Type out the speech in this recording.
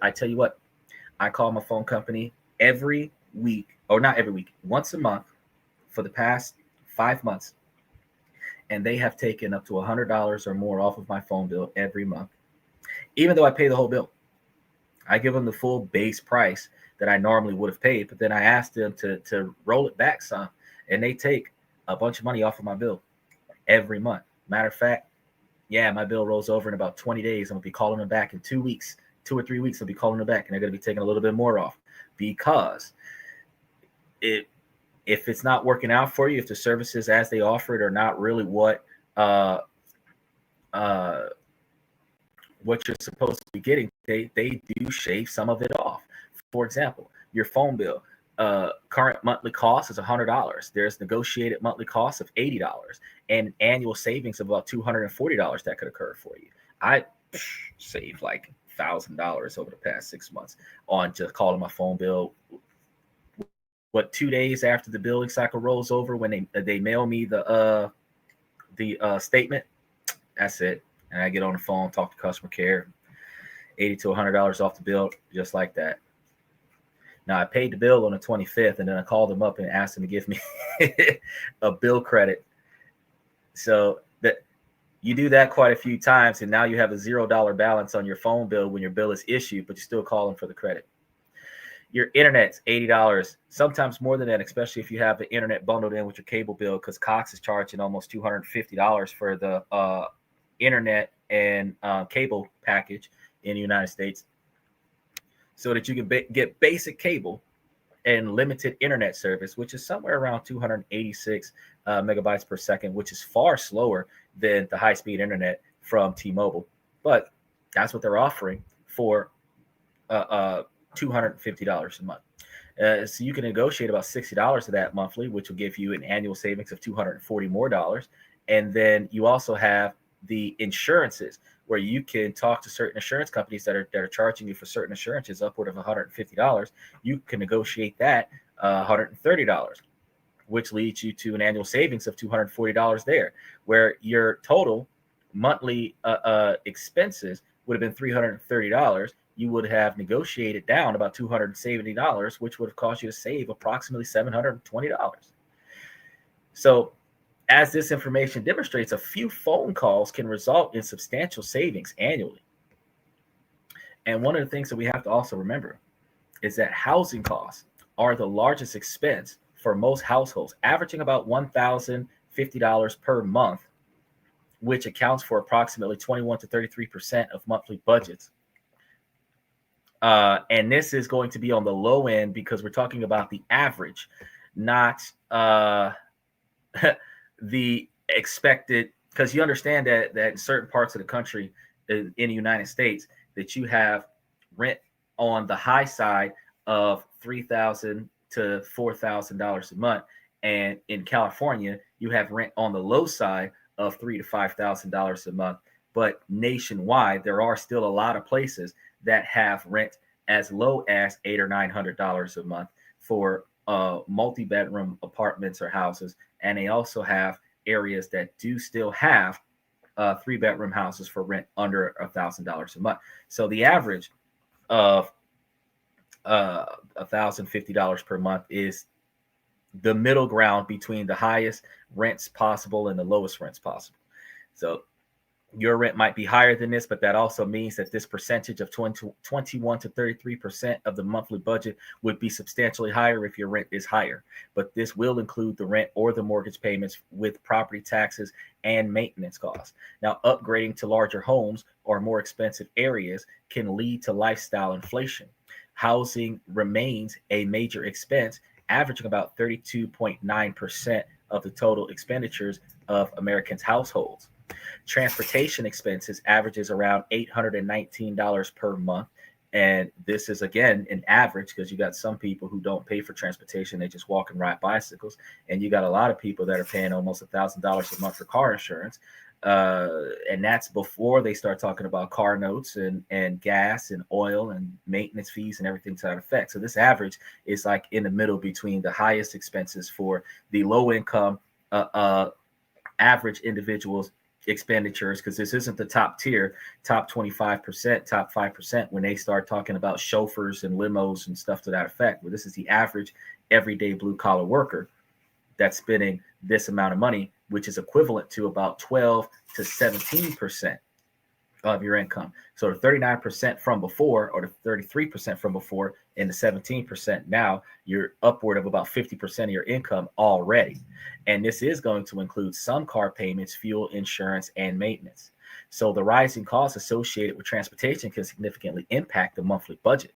I tell you what, I call my phone company every week, or not every week, once a month for the past 5 months, and they have taken up to $100 or more off of my phone bill every month, even though I pay the whole bill. I give them the full base price that I normally would have paid, but then I ask them to roll it back some, and they take a bunch of money off of my bill every month. Matter of fact, yeah, my bill rolls over in about 20 days. I'm gonna be calling them back in 2 weeks, 2 or 3 weeks. I'll be calling them back, and they're gonna be taking a little bit more off because it if it's not working out for you, if the services as they offer it are not really uh uh what you're supposed to be getting, they do shave some of it off. For example, your phone bill, current monthly cost is $100. There's negotiated monthly cost of $80 and annual savings of about $240 that could occur for you. I saved like $1,000 over the past 6 months on just calling my phone bill. What, 2 days after the billing cycle rolls over, when they mail me the statement, that's it. And I get on the phone, talk to customer care, $80 to $100 off the bill, just like that. Now I paid the bill on the 25th, and then I called them up and asked them to give me a bill credit. So that you do that quite a few times, and now you have a $0 balance on your phone bill when your bill is issued, but you're still calling for the credit. Your internet's $80, sometimes more than that, especially if you have the internet bundled in with your cable bill, because Cox is charging almost $250 for the internet and cable package in the United States, so that you can get basic cable and limited internet service, which is somewhere around 286 megabytes per second, which is far slower than the high-speed internet from T-Mobile. But that's what they're offering for $250 a month. So you can negotiate about $60 of that monthly, which will give you an annual savings of $240 more. And then you also have the insurances, where you can talk to certain insurance companies that are charging you for certain insurances upward of $150. You can negotiate that $130, which leads you to an annual savings of $240 there, where your total monthly expenses would have been $330. You would have negotiated down about $270, which would have cost you to save approximately $720. So, as this information demonstrates, a few phone calls can result in substantial savings annually. And one of the things that we have to also remember is that housing costs are the largest expense for most households, averaging about $1,050 per month, which accounts for approximately 21 to 33% of monthly budgets. And this is going to be on the low end because we're talking about the average, not the expected, because you understand that in certain parts of the country, in the United States, that you have rent on the high side of $3,000 to $4,000 a month, and in California you have rent on the low side of $3,000 to $5,000 a month. But nationwide, there are still a lot of places that have rent as low as $800 or $900 a month for multi-bedroom apartments or houses, and they also have areas that do still have 3-bedroom houses for rent under $1,000 a month. So the average of $1,050 per month is the middle ground between the highest rents possible and the lowest rents possible. So your rent might be higher than this, but that also means that this percentage of 21 to 33% of the monthly budget would be substantially higher if your rent is higher. But this will include the rent or the mortgage payments with property taxes and maintenance costs. Now, upgrading to larger homes or more expensive areas can lead to lifestyle inflation. Housing remains a major expense, averaging about 32.9% of the total expenditures of Americans' households. Transportation expenses averages around $819 per month. And this is, again, an average, because you got some people who don't pay for transportation. They just walk and ride bicycles. And you got a lot of people that are paying almost $1,000 a month for car insurance. And that's before they start talking about car notes and gas and oil and maintenance fees and everything to that effect. So this average is like in the middle between the highest expenses for the low income average individuals expenditures, because this isn't the top tier, top 25%, top 5%, when they start talking about chauffeurs and limos and stuff to that effect. But this is the average everyday blue collar worker that's spending this amount of money, which is equivalent to about 12 to 17% of your income. So the 39% from before, or the 33% from before, and the 17% now, you're upward of about 50% of your income already. And this is going to include some car payments, fuel, insurance, and maintenance. So the rising costs associated with transportation can significantly impact the monthly budget.